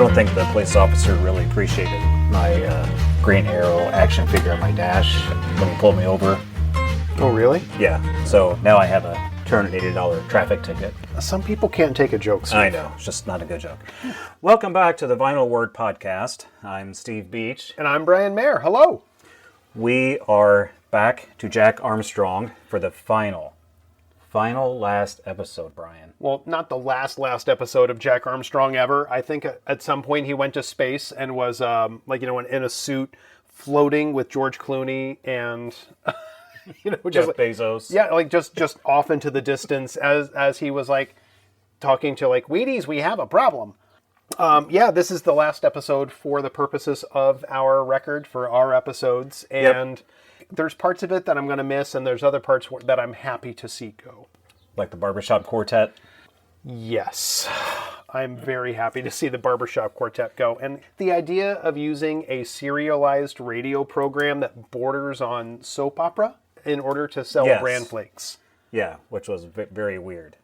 don't think the police officer really appreciated my Green Arrow action figure on my dash when he pulled me over. Oh, really? Yeah, so now I have a $280 traffic ticket. Some people can't take a joke, Steve. I know, it's just not a good joke. Welcome back to the Vinyl Word Podcast. I'm Steve Beach. And I'm Brian Mayer. Hello. We are back to Jack Armstrong for the final last episode, Brian. Well, not the last episode of Jack Armstrong ever. I think at some point he went to space and was in a suit floating with George Clooney and Jeff Bezos. Yeah, like just off into the distance as he was like talking to like Wheaties, we have a problem. This is the last episode for the purposes of our record for our episodes, and there's parts of it that I'm going to miss, and there's other parts that I'm happy to see go. Like the Barbershop Quartet? Yes. I'm very happy to see the Barbershop Quartet go. And the idea of using a serialized radio program that borders on soap opera in order to sell bran flakes. Yeah, which was very weird.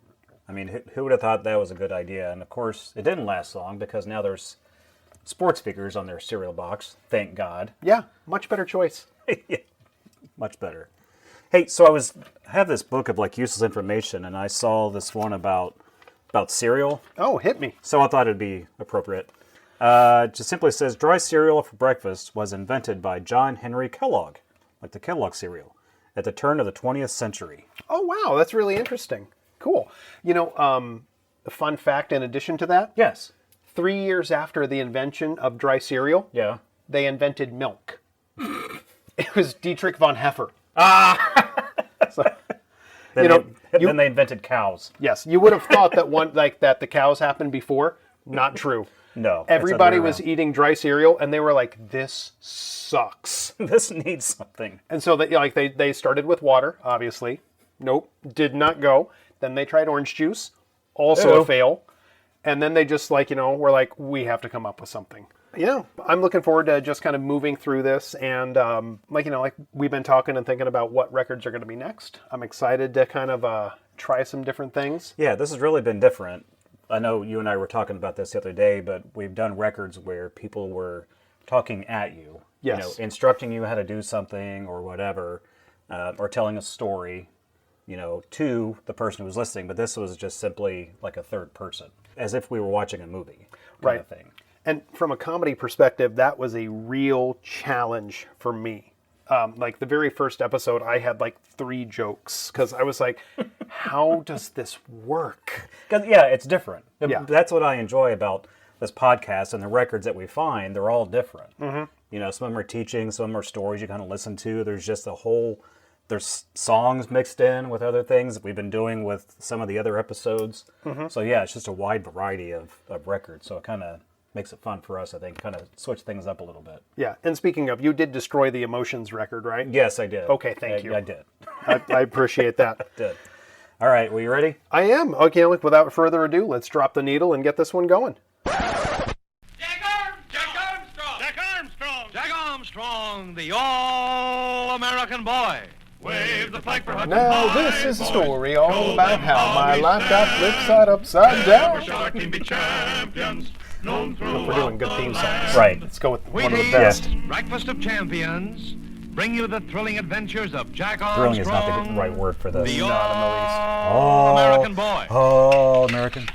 I mean, who would have thought that was a good idea? And of course, it didn't last long because now there's sports figures on their cereal box. Thank God. Yeah, much better choice. Yeah, much better. Hey, so I have this book of like useless information, and I saw this one about cereal. Oh, hit me. So I thought it'd be appropriate. Just simply says, dry cereal for breakfast was invented by John Henry Kellogg, like the Kellogg cereal, at the turn of the 20th century. Oh, wow. That's really interesting. Cool. A fun fact in addition to that? Yes. 3 years after the invention of dry cereal, they invented milk. It was Dietrich von Heffer. So, then they invented cows. Yes, you would have thought that the cows happened before. Not true. No. Everybody was eating dry cereal, and they were like, "This sucks. This needs something." And so they started with water, obviously. Nope, did not go. Then they tried orange juice, also a fail. And then they just were like, we have to come up with something. Yeah, I'm looking forward to just kind of moving through this, and we've been talking and thinking about what records are going to be next. I'm excited to kind of try some different things. Yeah, this has really been different. I know you and I were talking about this the other day, but we've done records where people were talking at you, instructing you how to do something or whatever, or telling a story, to the person who was listening. But this was just simply like a third person, as if we were watching a movie kind of thing. And from a comedy perspective, that was a real challenge for me. Like the very first episode, I had like 3 jokes because I was like, how does this work? It's different. Yeah. That's what I enjoy about this podcast and the records that we find. They're all different. Mm-hmm. Some of them are teaching, some of them are stories you kind of listen to. There's just there's songs mixed in with other things that we've been doing with some of the other episodes. Mm-hmm. So it's just a wide variety of records. So it kind of makes it fun for us, I think, kind of switch things up a little bit. Yeah, and speaking of, you did destroy the Emotions record, right? Yes, I did. Okay, thank you. I did. I appreciate that. I did. All right, well, you ready? I am. Okay, look, without further ado, let's drop the needle and get this one going. Jack Armstrong, the all-American boy. Wave the flag for Hudson. Now this is a story all about how my life got flipped side upside down. We're doing good theme songs. Right. Let's go with Wheaties, one of the best. Breakfast of Champions, bring you the thrilling adventures of Jack Thrilling Armstrong. is not the right word for this. The Not in the least. all-American boy. Oh, American.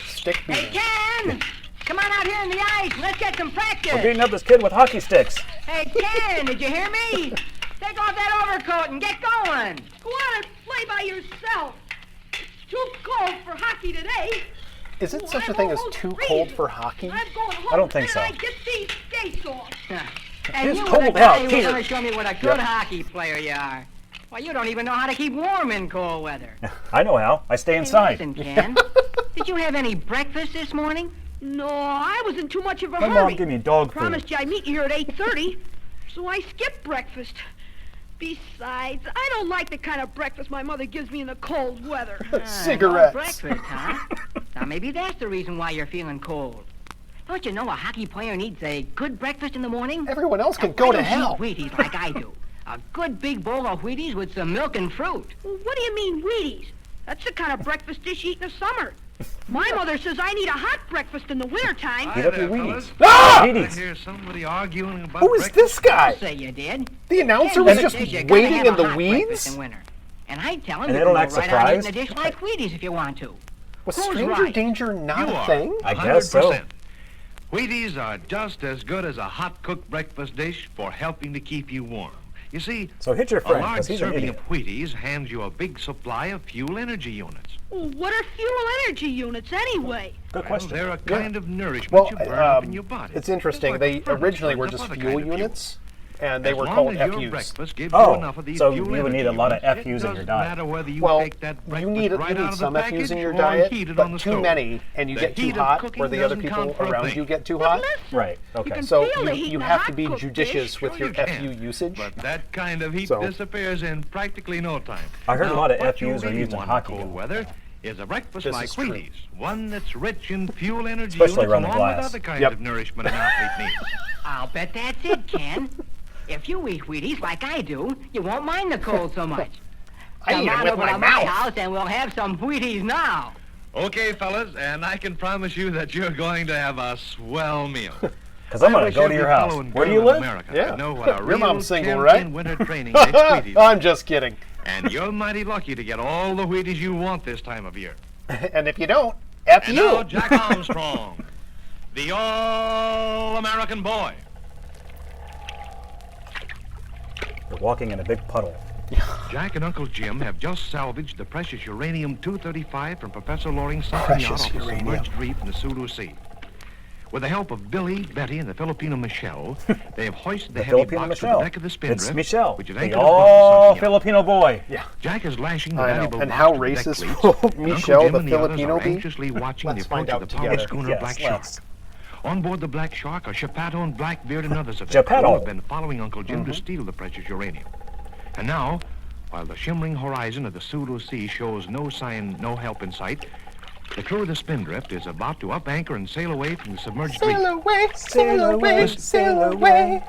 Stick beat. Hey, Ken! Come on out here in the ice. Let's get some practice. We're beating up this kid with hockey sticks. Hey, Ken, did you hear me? Take off that overcoat and get going. Go on and play by yourself. It's too cold for hockey today. Is it such a thing as too cold for hockey? I'm going home I don't think and so. I get these skates off. And It's you cold were the guy out who was here. going to show me what a good hockey player you are. Why, you don't even know how to keep warm in cold weather. I know how. I stay inside. Hey, listen, Ken. Did you have any breakfast this morning? No, I was in too much of a My hurry. mom gave me dog food. Promised you I'd meet you here at 8:30, so I skipped breakfast. Besides, I don't like the kind of breakfast my mother gives me in the cold weather. Cigarettes. No breakfast, huh? Now, maybe that's the reason why you're feeling cold. Don't you know a hockey player needs a good breakfast in the morning? Everyone else can Now, go why to don't hell. you eat Wheaties like I do. A good big bowl of Wheaties with some milk and fruit. Well, what do you mean, Wheaties? That's the kind of breakfast dish you eat in the summer. My mother says I need a hot breakfast in the wintertime. Heat up your Wheaties. Ah! I Wheaties. hear somebody arguing about Who is this guy? Say you did. The announcer Yes, was just says you gotta waiting have in a the hot breakfast weeds? in winter. And I tell him And you they can don't go act right on eating surprised? a dish like Wheaties if you want to. Was Who's stranger right? danger not You a are. thing? I guess so. 100%. Wheaties are just as good as a hot-cooked breakfast dish for helping to keep you warm. You see, So hit your a friend, large because he's an serving idiot. of Wheaties hands you a big supply of fuel energy units. What are fuel energy units anyway? Good Well, question. they're a kind of nourishment Well, you burn up in your body. it's interesting. Just like They the furnace originally were burns just up other fuel kind of units, and they As were long called as your FUs. breakfast gives Oh, you enough of these so fuel you would need energy a lot of units, FUs it in your doesn't diet. matter whether you Well, take that you breakfast need right out of the some FUs in package your or diet, heated on but the too stove. many, and you The get too heat of hot, cooking where the other doesn't people count for a around thing. you get too But hot. listen, Right, you okay. can So feel the heat you in a have to be hot-cooked judicious dish. with Sure your you FU can. usage. But that kind of heat So- disappears in practically no time. I heard a Now, lot of what you FUs are really used in want hockey. cold weather is a breakfast This like is true. Wheaties, one that's rich in fuel energy Especially units around the along glass. with other kinds Yep. of nourishment an athlete needs. I'll bet that's it, Ken. If you eat Wheaties like I do, you won't mind the cold so much. I Come eat 'em on with over my to mouth. house and we'll have some Wheaties now. Okay, fellas, and I can promise you that you're going to have a swell meal. Because I'm I going to wish go to every your house. fellow and Where do girl you in live? America Yeah. could know what a Your real mom's single, champion right? winter training takes Wheaties. I'm just kidding. And you're mighty lucky to get all the Wheaties you want this time of year. And if you don't, F And you. now, Jack Armstrong, the all-American boy. You're walking in a big puddle. Jack and Uncle Jim have just salvaged the precious uranium-235 from Professor Loring's sunken Precious yacht off a uranium. submerged reef in the Sulu Sea. With the help of Billy, Betty, and the Filipino Michelle, they have hoisted the, The heavy Filipino box to Michelle. the deck of the spindrift, It's Michelle, which is the anchored above the all sunken yacht. Filipino boy. Jack is lashing the I know. valuable And box how to the deck racist cleats, will and Uncle Michelle, Jim the and the others Filipino, are be? anxiously watching Let's the find approach out of the power together. schooner Yes, Black let's. Shark. On board the Black Shark are Chapato and Blackbeard and others of the Chapato. crew have been following Uncle Jim to steal the precious uranium. And now, while the shimmering horizon of the Sulu Sea shows no sign, no help in sight, the crew of the Spindrift is about to up anchor and sail away from the submerged reef. away, sail away, sail away.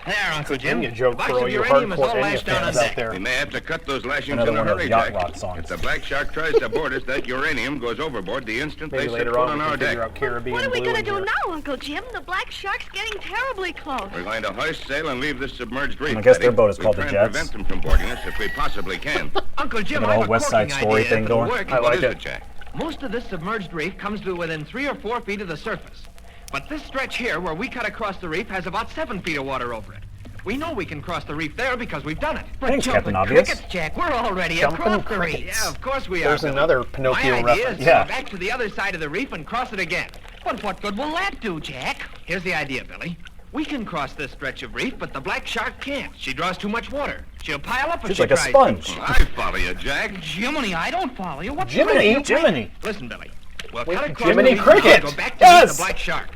There, Uncle Jim, Jim. you joke Box for all of you uranium is all hardcore Enya lashed down on fans out deck. there. We may have to cut those lashings Another in a one of hurry, those yacht Jack. rock songs. If the Black Shark tries to board us, that uranium goes overboard the instant Maybe they set later foot on on we our can figure deck. out Caribbean What are we blue gonna in do here. now, Uncle Jim? The Black Shark's getting terribly close. We're going to hoist sail and leave this submerged reef. I guess their Betty. boat is We'll called try the and Jets. prevent them from boarding us if we possibly can. Uncle Jim, Got a I whole have a West Side corking Story idea thing that'll going. work. I What like is it. it, Jack? Most of this submerged reef comes to within 3 or 4 feet of the surface. But this stretch here, where we cut across the reef, has about 7 feet of water over it. We know we can cross the reef there because we've done it. Thanks, jumping Captain Obvious. crickets, Jack, we're already Jumping across the reef. crickets. Yeah, of course we are. There's Billy. another Pinocchio My idea reference. is to Yeah. go back to the other side of the reef and cross it again. But what good will that do, Jack? Here's the idea, Billy. We can cross this stretch of reef, but the Black Shark can't. She draws too much water. She'll pile up if She's she like a tries sponge. to. I follow you, Jack. Jiminy, I don't follow you. What's the Jiminy? matter? Jiminy. Listen, Billy. We'll Wait, cut across Jiminy the reef Cricket. and go back to Yes. meet the Black Shark.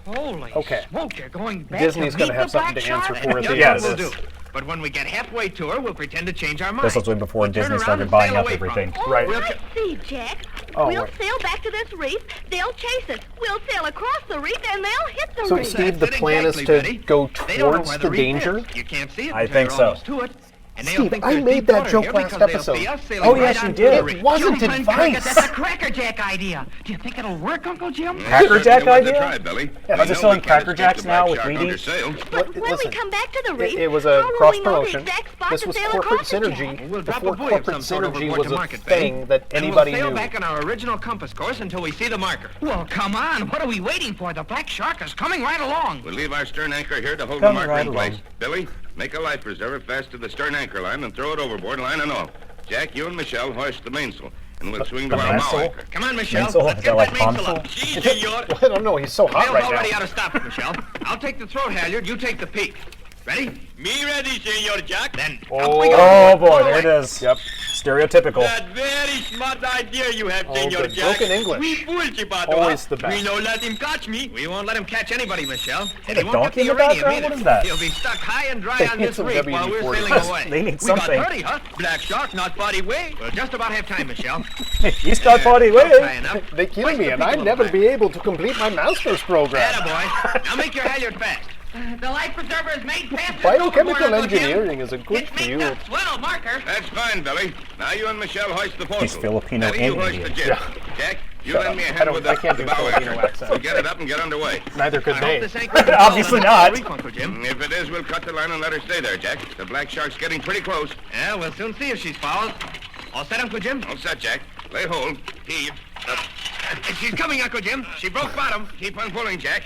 Holy Okay. smoke, you're going back Disney's to gonna meet have the something Black to answer Shark? for at the Yeah, end of we'll this. do. But when we get halfway to her, we'll pretend to change our minds. This was way before We'll turn Disney around started and buying sail up away from everything. her. Oh, Right. We'll I see, Jack. Oh, we'll what? sail back to this reef, they'll chase us. We'll sail across the reef, and they'll hit the So, reef. Steve, the That's it plan is exactly, to Betty. go They don't know towards where the reef danger? is. You can't see it I until think you're so. almost to it. And they'll Steve, think I there's made deep that water joke here last because they'll episode. see us sailing Oh, right yes, you onto did. the It reef. wasn't Jumping advice. crickets, That's a Cracker Jack idea. Do you think it'll work, Uncle Jim? Cracker Jack Certainly worth a idea? try, Billy. Are We they know selling we can't Cracker escape Jacks the now Black with Shark Wheaties? under sail. But when Listen, we come back to the reef, it was a how will cross we know the promotion. exact spot This to was sail corporate across again? synergy We'll drop a before buoy of corporate some sort synergy overboard was to a market, Betty. thing that And anybody we'll sail knew. back on our original compass course until we see the marker. Well, come on. What are we waiting for? The Black Shark is coming right along. We'll leave our stern anchor here to hold Come the marker right in place. along. Billy, make a life preserver fast to the stern anchor line and throw it overboard, line and all. Jack, you and Michelle hoist the mainsail, and we'll swing to the our bow mainsail? anchor. Come on, Michelle. Mainsail? Let's Is get that like that mainsail console? up. Si, senor. I don't know, he's so hot Sail's right already now. out of stop, Michelle. I'll take the throat halyard. You take the peak. Ready? Me ready, Senor Jack. Then up we go. Oh, boy, there it is. Yep. Stereotypical. That very smart idea you have, Oh, Senor good. Jack. Broken English. We fool Chipato. Always the best. We don't let him catch me. We won't let him catch anybody, Michelle. And a he won't get donkey in the the uranium background? either. What is that? He'll be stuck high and dry They on need this some reef while we're WD-40. sailing away. They need We got something. 30, huh? Black Shark, not body way. We'll just about have time, Michelle. He's got body High way. enough. They kill Hoist me, the and peak a I'd little never higher. be able to complete my master's program. Attaboy. Now make your halyard fast. The life preserver is made fast. Biochemical engineering is a good It's made field. up swell marker. That's fine, Billy. Now you and Michelle hoist the foresail. He's Filipino Betty, you and hoist the Indian. jib. Jack, You lend me a hand with I can't the do bow Filipino anchor. accent. We'll get it up and get underway. Neither could I they. hope this anchor is Obviously solid enough not. for the reef, Uncle Jim. If it is, we'll cut the line and let her stay there, Jack. The black shark's getting pretty close. Yeah, we'll soon see if she's fouled. All set, Uncle Jim? All set, Jack. Lay hold. Heave. She's coming, Uncle Jim. She broke bottom. Keep on pulling, Jack.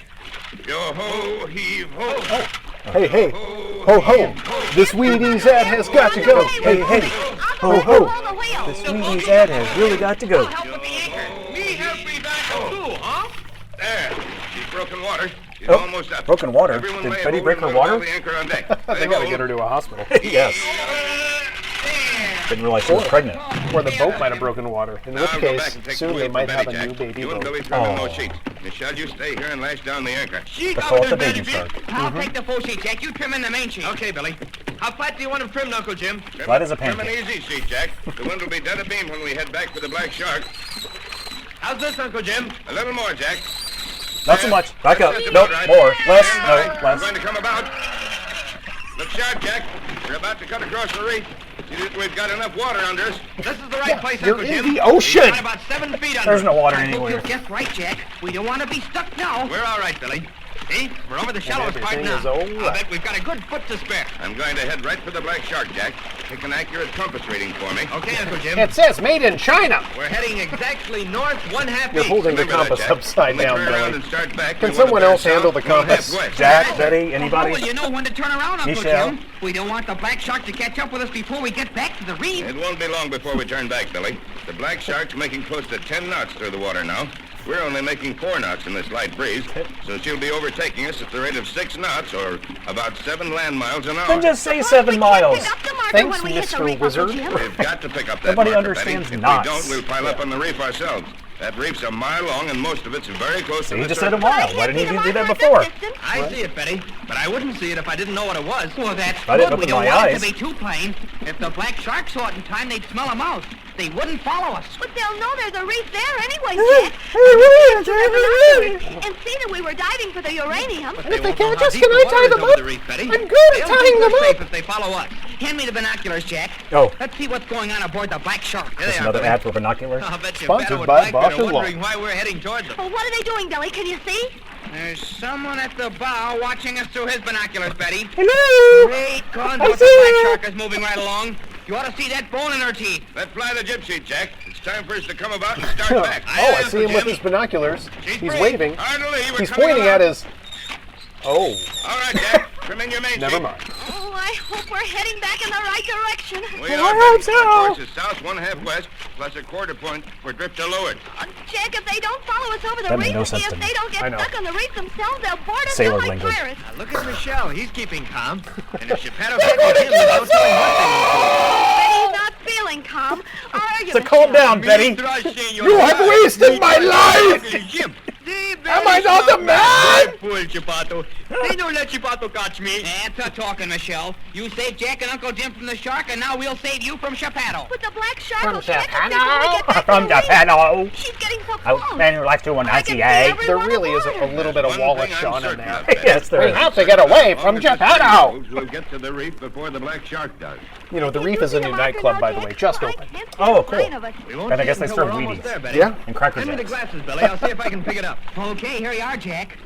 Yo ho, heave ho. Hey, ho, ho. This Wheaties ad has got to go. Hey, ho, ho. This Wheaties ad has really got to go. Help with the anchor. Me help me back up too, huh? There. She's broken water. She's Oh, almost up. broken water? Everyone Did lay Betty hold break and her we'll water? haul the anchor on deck. They gotta get her to a hospital. Yes. Didn't realize she was pregnant. Or the boat might have broken water. In Now which I'll go back case, and take soon the they wheel might from have Betty, a new Jack. baby You and boat. Billy trim in Oh. those sheets. Michelle, you stay here and lash down the anchor. She Let's call it covered the in baby baby. shark. I'll take the full sheet, Jack. You trim in the main sheet. Okay, Billy. How flat do you want him trimmed, Uncle Jim? Flat as a Trim an pancake. easy sheet, Jack. The wind will be dead abeam when we head back for the black shark. How's this, Uncle Jim? A little more, Jack. Not so much. Back up. That's Nope. about right. More. Less. No. We're Less. going to come about. Look sharp, Jack. We're about to cut across the reef. We've got enough water under us. This is the right place, You're Uncle in Jim. the ocean. We've got about 7 feet under. There's no water I hope anywhere. you're just right, Jack. We don't want to be stuck now. We're all right, Billy. See? We're over the shallowest part everything now. is all I right. bet we've got a good foot to spare. I'm going to head right for the black shark, Jack. Take an accurate compass reading for me. Okay, Uncle Jim. It says made in China. We're heading exactly north 1/2 You're east. holding the Remember that, compass Jack. upside When we down, turn around Billy. and start back, Can we want someone to bear else handle south, the compass? 1/2 west. Jack, Betty, Oh, well, anybody? you know when to turn around, Uncle Michelle? Jim. We don't want the black shark to catch up with us before we get back to the reef. It won't be long before we turn back, Billy. The black shark's making close to 10 knots through the water now. We're only making 4 knots in this light breeze, so she'll be overtaking us at the rate of 6 knots, or about 7 land miles an Then hour. just say 7 miles. Pick up the marker Thanks, when we hit the Mr. reef, Wizard. Uncle Jim. We've got to pick up that Nobody marker, understands Betty. If knots. we don't, we'll pile up on the reef ourselves. That reef's a mile long, and most of it's very close to You the just said a surface. mile. Why didn't you do that before? I see it, Betty, but I wouldn't see it if I didn't know what it was. Well, that's I didn't good. We open don't my want it eyes. to be too plain. If the black shark saw it in time, they'd smell them out. They wouldn't follow us. But they'll know there's a reef there anyway, Jack. And see that we were diving for the uranium. And if they catch us, can I tie them up? I'm good at tying them safe up. if they follow us. Hand me the binoculars, Jack. Oh, Let's see what's going on aboard the black shark. There that's they are, another Billy. ad for binoculars. I'll bet you Sponsored Beto and by Mike Bosch are and wondering Long. why we're heading toward them. Well, what are they doing, Billy? Can you see? There's someone at the bow watching us through his binoculars, Betty. Hello. Great guns, I but the see black her. shark is moving right along. You ought to see that bone in her teeth. Let fly the jib sheet, Jack. It's time for us to come about and start back. Oh, I see him with his binoculars. He's waving. Hard to leave. We're He's coming pointing about. at his... Oh, All right, Jack. Trim in your main never sheet. mind. Oh, I hope we're heading back in the right direction. We I are, hope Betty. so. Our course is south 1/2 west, plus a quarter point for drift to leeward. Jack, if they don't follow us over the That made reef, no sense to if me. they don't I get know. stuck on the reef themselves, they'll board us Sailor down like language. pirates. Now look at Michelle. He's keeping calm. And if Geppetto catches him, there's no telling what they will Betty's not feeling calm. Our argument. So calm down, do. Betty. You have wasted my life! Am I not the man? Fool, Geppetto. They don't let Geppetto catch me. That's a talking, Michelle. You saved Jack and Uncle Jim from the shark, and now we'll save you from Geppetto. But the black shark From will catch us Japan. before we get back From to the reef. Japan. She's getting so Oh, close. man, who likes to I can see enunciate. every There one really is aboard a her. little bit of One Wallace thing I'm Shawn in certain there. of, Betty. Yes, there We is. have to get away from As long as this Geppetto. thing moves, We'll get to the reef before the black shark does. You know, the reef You is a see new the marker nightclub, now, by the Jack? way, just I opened. can't see Oh, a cool. sign of it. We won't And I see guess it they until serve we're almost Wheaties. there, Betty. Yeah. And Cracker Hand me the Jacks. glasses, Billy. I'll see if I can pick it up. Okay, here you are, Jack.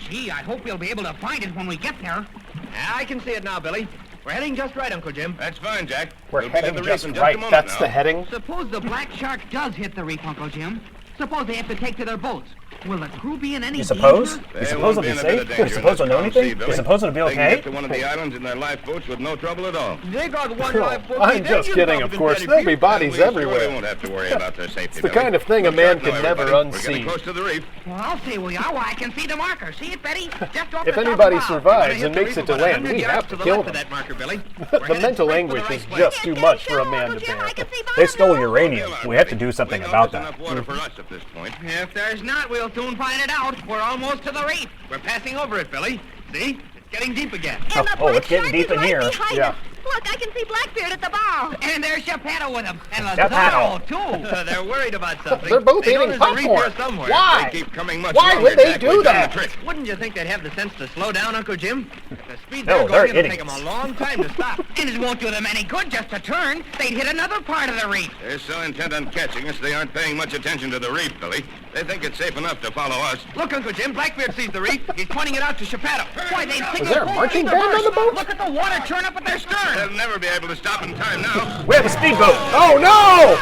Gee, I hope we'll be able to find it when we get there. Yeah, I can see it now, Billy. We're heading just right, Uncle Jim. That's fine, Jack. We're We'll be to heading the just reef in right. a moment That's now. the heading. Suppose the black shark does hit the reef, Uncle Jim. Suppose they have to take to their boats. Will the crew be in any You suppose? danger? You They suppose won't it'll be in a bit of safe? danger You suppose they'll know in this calm sea, anything? You Billy. suppose it'll be They can okay? get to one of the islands in their lifeboats with no trouble at all. They got one Oh, lifeboat. I'm just kidding, of course. There'll be bodies We surely everywhere. won't have to worry about their safety. It's the kind of thing a man can never We're unsee. getting close to the reef. Well, I'll say we are. Why, I can see the marker. See it, Betty? Just off If the top anybody of the bow. survives and makes it to land, we have to kill them. That marker, Billy. The mental anguish is just too much for a man to bear. They stole uranium. We have to do something We know about there's that. enough water for us at this point. If there's not, we'll soon find it out. We're almost to the reef. We're passing over it, Billy. See? It's getting deep again. And the Oh, black it's getting shark deep is in right here. behind Yeah. us. Look, I can see Blackbeard at the bow. And there's Geppetto with him. And Geppetto. Lazaro, too. They're worried about something. They're both They know eating there's a reef popcorn. here somewhere. Why? They keep coming much Why longer, would they Jack. do We've done that? the trick. Wouldn't you think they'd have the sense to slow down, Uncle Jim? At the speed No, they're they're going, it'll take them idiots. a long time to stop. And it won't do them any good just to turn. They'd hit another part of the reef. They're so intent on catching us, they aren't paying much attention to the reef, Billy. They think it's safe enough to follow us. Look, Uncle Jim, Blackbeard sees the reef. He's pointing it out to Geppetto. Why, they'd Is there a marching band on the boat? Look at the water churn up at their stern. They'll never be able to stop in time now. We have a speedboat. Oh, no!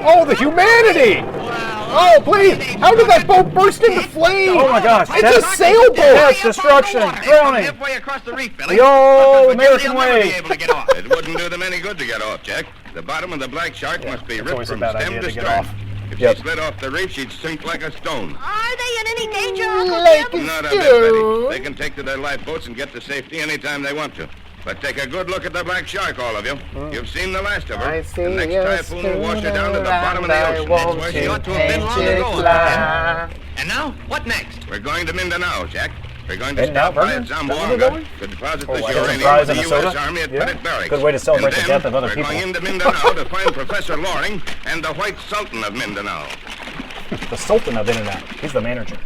Oh, the humanity! Oh, please! How did that boat burst into flames? Oh my gosh. It's a sailboat! That's destruction. They've come Drowning. halfway across the reef, Billy. The old Look, Uncle Jim, American they'll never be way. able to get off. It wouldn't do them any good to get off, Jack. The bottom of the black shark must be that's ripped always a from bad stem idea to to get stern. off. If Yep. she slid off the reef, she'd sink like a stone. Are they in any danger, Uncle Like Jim? Not a Stone. bit, Betty. They can take to their lifeboats and get to safety anytime they want to. But take a good look at the black shark, all of you. You've seen the last of her. I see the next a typhoon will wash her down to the bottom of the I ocean. want where to she ought to have been long take ago, it fly. And now, what next? We're going to Mindanao, Jack. We're going to Mindanao, stop by Vernon? at Is that where we're Zamboanga going? to deposit Oh, the I got uranium fries with the and a soda? U.S. Army at Yeah. Pettit Barracks. Good way to celebrate And the then death of other we're people. going into Mindanao to find Professor Loring and the White Sultan of Mindanao. The Sultan of Internet. He's the manager.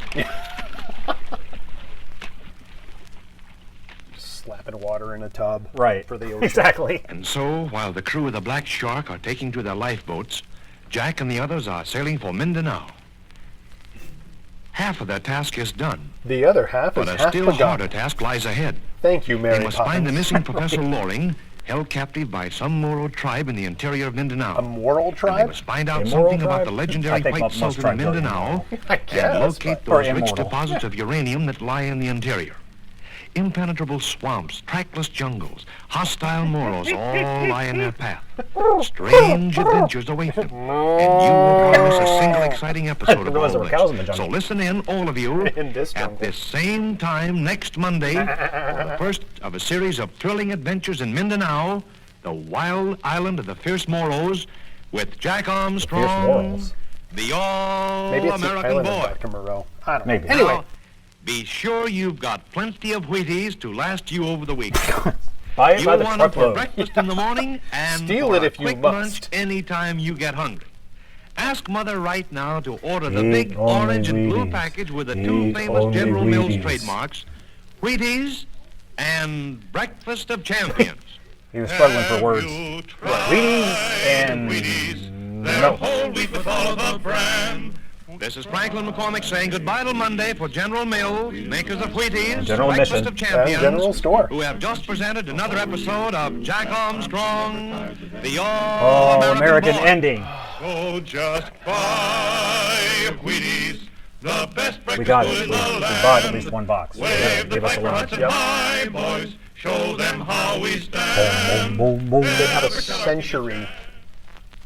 Slapping water in a tub. Right. For the ocean. Exactly. And so, while the crew of the Black Shark are taking to their lifeboats, Jack and the others are sailing for Mindanao. Half of their task is done, The other half is but a half still begun. harder task lies ahead. Thank you, Mary They must find the Poppins. missing Professor Loring, held captive by some Moro tribe in the interior of Mindanao. A moral And they tribe? must find out Immoral something about tribe? the I legendary think White most Sultan of tribes are Mindanao I and guess, locate but- or those rich immortal. deposits of uranium that lie in the interior. Impenetrable swamps, trackless jungles, hostile Moros all lie in their path. Strange adventures await them, and you won't miss a single exciting episode of realize all there were cows in the this. So jungle. listen in, all of you, In this at jungle. this same time next Monday for the first of a series of thrilling adventures in Mindanao, the wild island of the fierce Moros, with Jack Armstrong, Moros. the Maybe it's the all-American island of boy. Dr. Moreau. I don't know. Maybe. Anyway, Now, be sure you've got plenty of Wheaties to last you over the week. Buy it You by the want them for truckload. breakfast in the morning and Steal for it a if you quick must. lunch anytime you get hungry. Ask Mother right now to order the Eat big only orange and blue Wheaties. package with the two Eat famous only General Mills Wheaties. trademarks, Wheaties and Breakfast of Champions. He was struggling for words. You Wheaties and... No. whole wheat with all of the brand. This is Franklin McCormick saying goodbye till Monday for General Mills, makers of Wheaties, General Breakfast Mission. of Champions, General Store. who have just presented another episode of Jack Armstrong, the Oh, All-American American Boy. ending. So just buy Wheaties, the best breakfast We got it. food We in the land. bought at least one box. So Wave the give us a piper lunch. hats and high, boys, show them how we stand. Boom, boom, boom. they have a century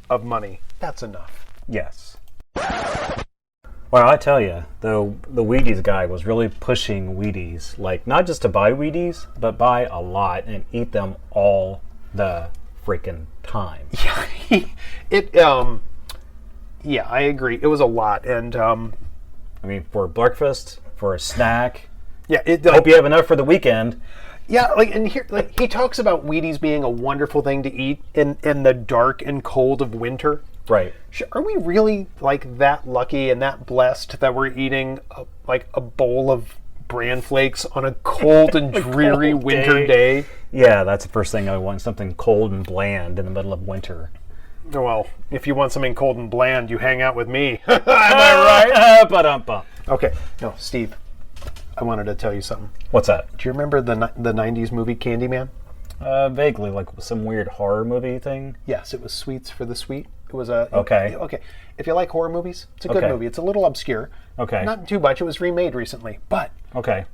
of money. That's enough. Yes. Well, I tell you, the Wheaties guy was really pushing Wheaties, like not just to buy Wheaties, but buy a lot and eat them all the freaking time. Yeah, I agree. It was a lot, and I mean, for breakfast, for a snack. yeah, it. Hope you have enough for the weekend. Yeah, and here, he talks about Wheaties being a wonderful thing to eat in the dark and cold of winter. Right. Are we really that lucky and that blessed that we're eating a bowl of bran flakes on a cold and dreary cold winter day? Yeah, that's the first thing I want. Something cold and bland in the middle of winter. Well, if you want something cold and bland, you hang out with me. Am I right? Ba-dum-bum. Okay. No, Steve, I wanted to tell you something. What's that? Do you remember the 90s movie Candyman? Vaguely, like some weird horror movie thing. Yes, it was Sweets for the Sweet. It was a... Okay. Okay. If you like horror movies, it's a good Okay. movie. It's a little obscure. Okay. Not too much. It was remade recently. But Okay.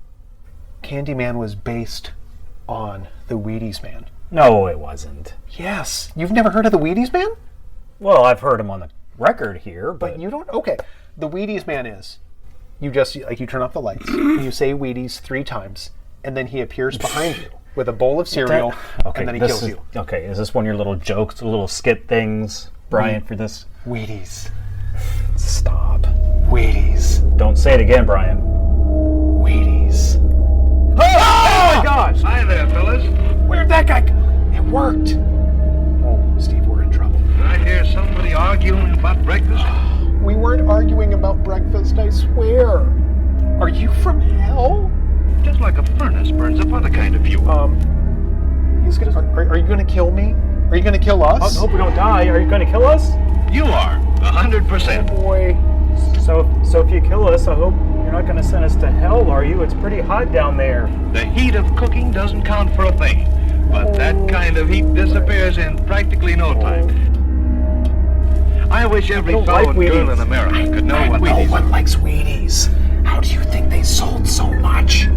Candyman was based on the Wheaties Man. No, it wasn't. Yes. You've never heard of the Wheaties Man? Well, I've heard him on the record here, but But you don't? Okay. The Wheaties Man is, you just, you turn off the lights, and you say Wheaties 3 times, and then he appears behind you with a bowl of cereal, and then he kills you. Okay, is this one of your little jokes, little skit things, Brian, for this? Wheaties. Stop. Wheaties. Don't say it again, Brian. Wheaties. Oh my gosh! Hi there, fellas. Where'd that guy go? It worked. Oh, Steve, we're in trouble. Did I hear somebody arguing about breakfast? We weren't arguing about breakfast, I swear. Are you from hell? Just like a furnace burns up other kind of fuel. Are you gonna kill me? Are you gonna kill us? I hope we don't die. Are you going to kill us? You are, 100%. Oh boy. So if you kill us, I hope you're not going to send us to hell, are you? It's pretty hot down there. The heat of cooking doesn't count for a thing, but that kind of heat disappears in practically no time. I wish every don't fellow like and girl Wheaties. in America could know what No Wheaties one are. likes Wheaties. How do you think they sold so much?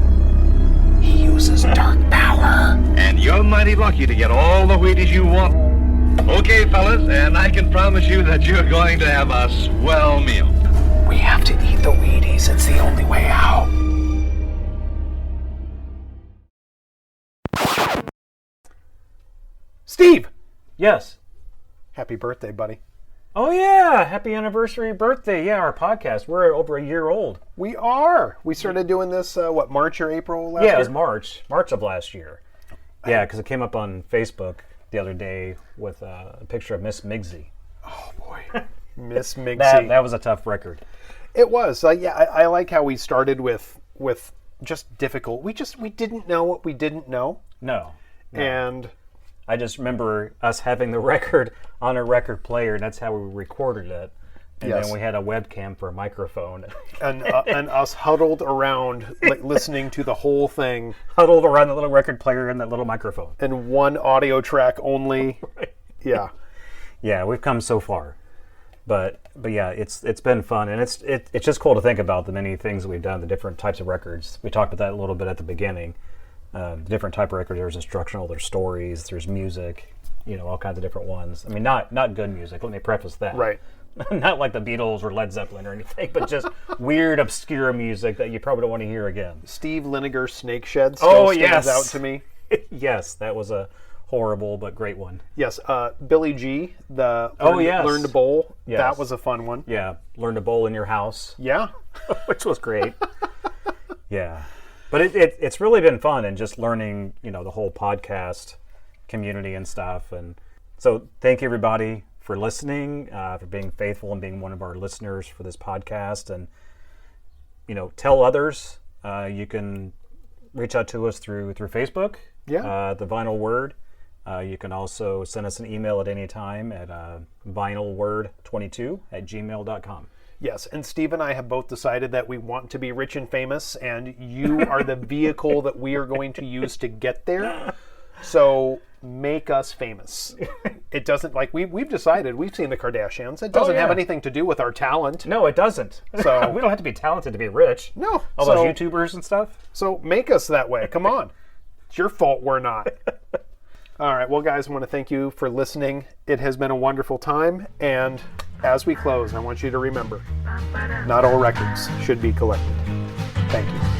He uses dark power. And you're mighty lucky to get all the Wheaties you want. Okay, fellas, and I can promise you that you're going to have a swell meal. We have to eat the Wheaties. It's the only way out. Steve! Yes. Happy birthday, buddy. Oh, yeah. Happy anniversary birthday. Yeah, our podcast. We're over a year old. We are. We started doing this, March or April last year? Yeah, it was March of last year. Yeah, because it came up on Facebook the other day with a picture of Miss Migsy. Oh, boy. Miss Migsy. That was a tough record. It was. I like how we started with just difficult. We didn't know what we didn't know. No. And I just remember us having the record on a record player, and that's how we recorded it. And Yes. then we had a webcam for a microphone. and us huddled around listening to the whole thing. Huddled around the little record player and that little microphone. And one audio track only. Right. Yeah. Yeah, we've come so far. But yeah, it's been fun, and it's just cool to think about the many things that we've done, the different types of records. We talked about that a little bit at the beginning. The different type of records. There's instructional, there's stories, there's music, all kinds of different ones. I mean, not good music. Let me preface that. Right. Not like the Beatles or Led Zeppelin or anything, but just weird, obscure music that you probably don't want to hear again. Steve Liniger's Snake Shed still stands out to me. Yes, that was a horrible but great one. Yes, Billy G, the yes. Learn to Bowl. Yes. That was a fun one. Yeah, Learn to Bowl in Your House, Yeah. which was great. Yeah. But it's really been fun, and just learning, the whole podcast community and stuff. And so thank you, everybody, for listening, for being faithful and being one of our listeners for this podcast. And, tell others. You can reach out to us through Facebook, The Vinyl Word. You can also send us an email at any time at vinylword22@gmail.com. Yes, and Steve and I have both decided that we want to be rich and famous, and you are the vehicle that we are going to use to get there. So make us famous. It doesn't, we've decided, we've seen the Kardashians. It doesn't have anything to do with our talent. No, it doesn't. So we don't have to be talented to be rich. No. All those YouTubers and stuff. So make us that way. Come on. It's your fault we're not. All right. Well, guys, I want to thank you for listening. It has been a wonderful time. And as we close, I want you to remember, not all records should be collected. Thank you.